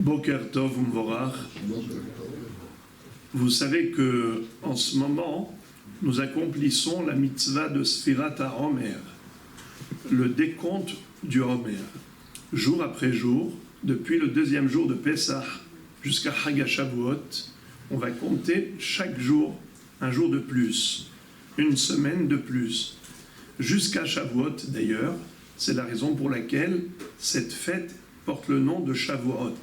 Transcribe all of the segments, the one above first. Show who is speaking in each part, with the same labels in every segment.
Speaker 1: Boker Tov Umvorach. Vous savez que en ce moment, nous accomplissons la mitzvah de Sfirat HaOmer, le décompte du Homer, jour après jour, depuis le deuxième jour de Pessah jusqu'à Chag HaShavuot. On va compter chaque jour un jour de plus, une semaine de plus, jusqu'à Shavuot d'ailleurs. C'est la raison pour laquelle cette fête porte le nom de Shavuot,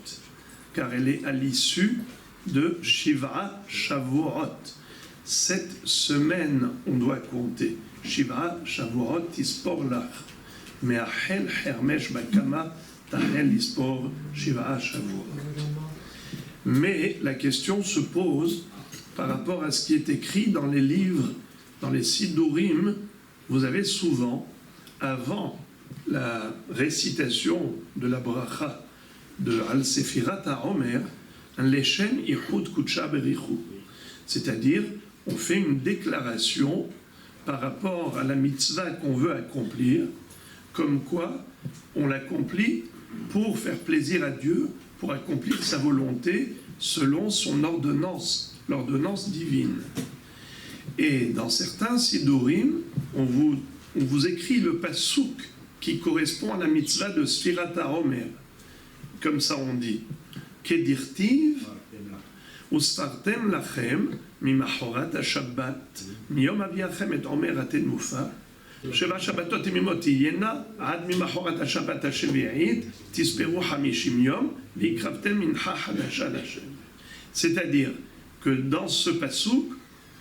Speaker 1: car elle est à l'issue de Shiva Shavuot. 7 semaines on doit compter. Shiva Shavuot ispor lach. Mais Achel Hermesh Bakama Tahel ispor Shiva Shavuot. Mais la question se pose par rapport à ce qui est écrit dans les livres, dans les Sidurim. Vous avez souvent, avant la récitation de la bracha de Al-Sefirat HaOmer, un Leshem Ichud Kutsha Berichu. C'est-à-dire, on fait une déclaration par rapport à la mitzvah qu'on veut accomplir, comme quoi on l'accomplit pour faire plaisir à Dieu, pour accomplir sa volonté selon son ordonnance, l'ordonnance divine. Et dans certains Sidurim, on vous écrit le pasouk qui correspond à la mitzvah de Sfirat HaOmer. Comme ça on dit, Kedirtiv, Usfartem lachem, mimachorat ha-shabbat, miyom aviachem et omer atenufa, sheva shabbatot imimot yena, ad mimachorat ha-shabbat ha-shevi'it, tisperu hamishim yom, vikravtem mincha hadasha l'Hashem. C'est-à-dire que dans ce pasouk,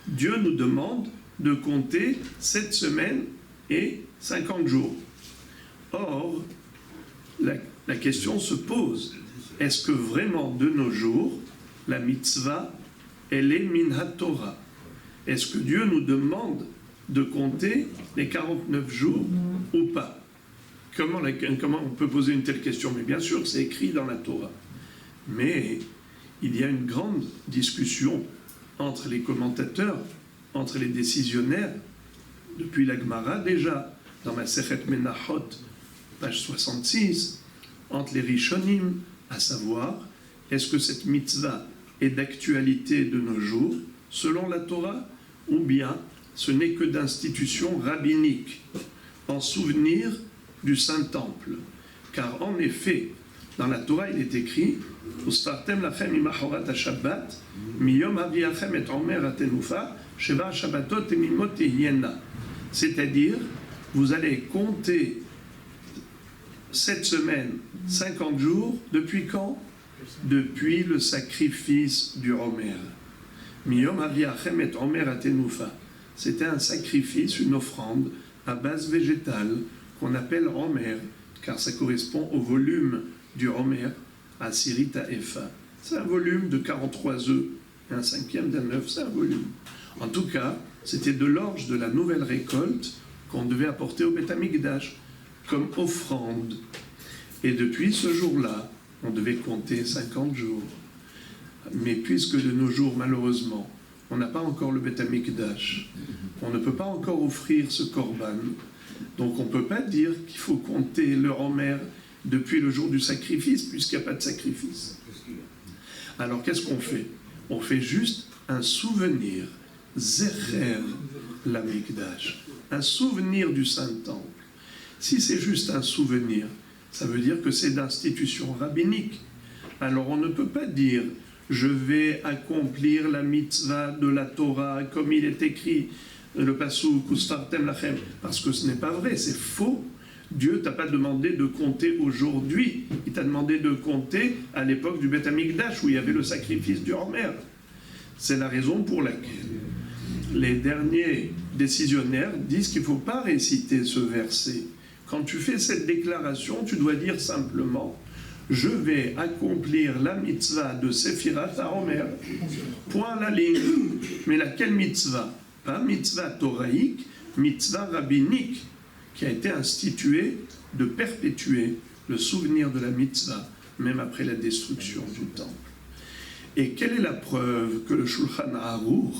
Speaker 1: Dieu nous demande de compter 7 semaines et 50 jours. Or, la question se pose, est-ce que vraiment de nos jours, la mitzvah, elle est min ha-Torah? Est-ce que Dieu nous demande de compter les 49 jours ou pas? Comment on peut poser une telle question? Mais bien sûr, c'est écrit dans la Torah. Mais il y a une grande discussion entre les commentateurs, entre les décisionnaires, depuis la Gemara déjà, dans ma Masechet Menachot, page 66, entre les Rishonim, à savoir, est-ce que cette mitzvah est d'actualité de nos jours, selon la Torah, ou bien ce n'est que d'institution rabbinique, en souvenir du Saint-Temple. Car en effet, dans la Torah, il est écrit Usfartem lachem imachorat ha-shabbat, miyom aviachem et omer atenufa, sheva shabbatot emimot yena. C'est-à-dire, vous allez compter 7 semaines, 50 jours, depuis quand? Depuis le sacrifice du Homer. Miyom aviachem et omer atenufa. C'était un sacrifice, une offrande à base végétale qu'on appelle Homer, car ça correspond au volume du Homer à Sirita Efa. C'est un volume de 43 œufs, et un cinquième d'un œuf, c'est un volume. En tout cas, c'était de l'orge de la nouvelle récolte qu'on devait apporter au Beth Amikdash comme offrande. Et depuis ce jour-là, on devait compter 50 jours. Mais puisque de nos jours, malheureusement, on n'a pas encore le Beth Amikdash, on ne peut pas encore offrir ce korban, donc on ne peut pas dire qu'il faut compter le Homer depuis le jour du sacrifice, puisqu'il n'y a pas de sacrifice. Alors qu'est-ce qu'on fait? On fait juste un souvenir, Zecher l'Amikdash, un souvenir du Saint-Temple. Si c'est juste un souvenir, ça veut dire que c'est d'institution rabbinique. Alors on ne peut pas dire je vais accomplir la mitzvah de la Torah comme il est écrit, le pasuk Usfartem lachem, parce que ce n'est pas vrai, c'est faux. Dieu t'a pas demandé de compter aujourd'hui, il t'a demandé de compter à l'époque du Beth Amikdash où il y avait le sacrifice du Homer. C'est la raison pour laquelle les derniers décisionnaires disent qu'il ne faut pas réciter ce verset. Quand tu fais cette déclaration, tu dois dire simplement je vais accomplir la mitzvah de Sefirat HaOmer, point à la ligne. Mais laquelle mitzvah? Pas mitzvah toraïque, mitzvah rabbinique, qui a été instituée de perpétuer le souvenir de la mitzvah, même après la destruction du temple. Et quelle est la preuve que le Shulchan Aruch,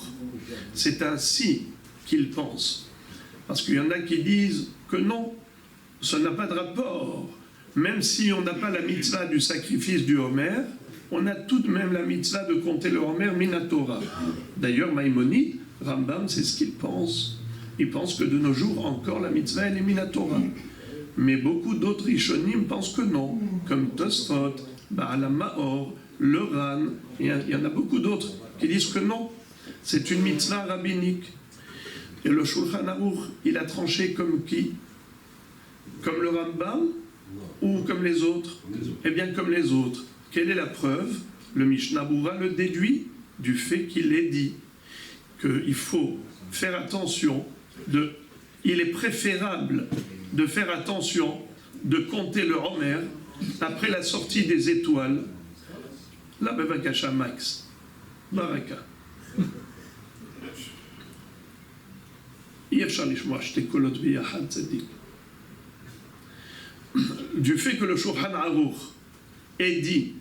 Speaker 1: c'est ainsi qu'il pense? Parce qu'il y en a qui disent que non, ça n'a pas de rapport. Même si on n'a pas la mitzvah du sacrifice du Homer, on a tout de même la mitzvah de compter le Homer Minatora. D'ailleurs, Maïmonide, Rambam, c'est ce qu'il pense. Il pense que de nos jours, encore, la mitzvah, elle est Minatora. Mais beaucoup d'autres Rishonim pensent que non, comme Tosfot, Baal Maor, le Ran, il y en a beaucoup d'autres qui disent que non, c'est une mitzvah rabbinique. Et le Shulchan Aruch, il a tranché comme qui? Comme le Rambam ou comme les autres? Eh bien, comme les autres. Quelle est la preuve? Le Mishnah Berurah le déduit du fait qu'il est dit qu'il faut faire attention, il est préférable de faire attention de compter le Homer après la sortie des étoiles. La Bevakasha Max. Baraka. Du fait que le Shulchan Aruch ait dit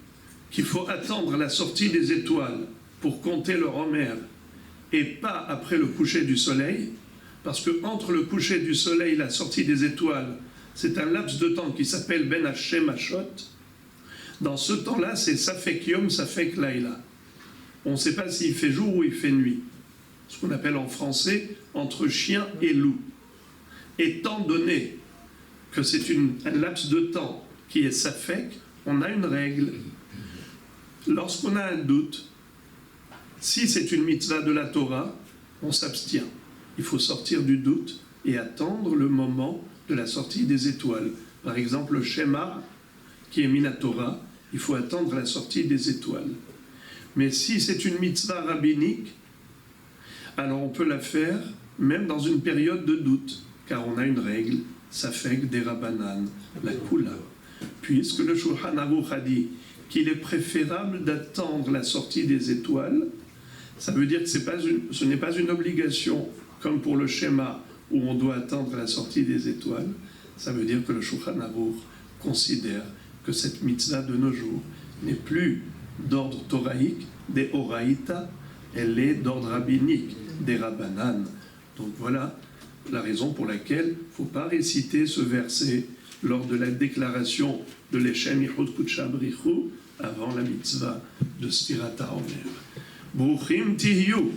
Speaker 1: qu'il faut attendre la sortie des étoiles pour compter le Homer et pas après le coucher du soleil, parce que entre le coucher du soleil et la sortie des étoiles, c'est un laps de temps qui s'appelle Ben Hashem Hashot. Dans ce temps-là, c'est Safek Yom, Safek Laila. On ne sait pas s'il fait jour ou il fait nuit. Ce qu'on appelle en français entre chien et loup. Étant donné que c'est un laps de temps qui est Safek, on a une règle. Lorsqu'on a un doute, si c'est une mitzvah de la Torah, on s'abstient. Il faut sortir du doute et attendre le moment de la sortie des étoiles. Par exemple, le Shema, qui est Minatora, il faut attendre la sortie des étoiles. Mais si c'est une mitzvah rabbinique, alors on peut la faire même dans une période de doute, car on a une règle, Safek des Rabbanan, la Kula. Puisque le Shulchan Aruch a dit qu'il est préférable d'attendre la sortie des étoiles, ça veut dire que ce n'est pas une obligation, comme pour le schéma où on doit attendre la sortie des étoiles. Ça veut dire que le Shulchan Aruch considère que cette mitzvah de nos jours n'est plus d'ordre toraïque, des Horaïta, elle est d'ordre rabbinique, des Rabbanan. Donc voilà la raison pour laquelle il ne faut pas réciter ce verset lors de la déclaration de l'Eshem Yichud Kudsha Brichu avant la mitzvah de Sfirat HaOmer. Bruchim Tihiyu.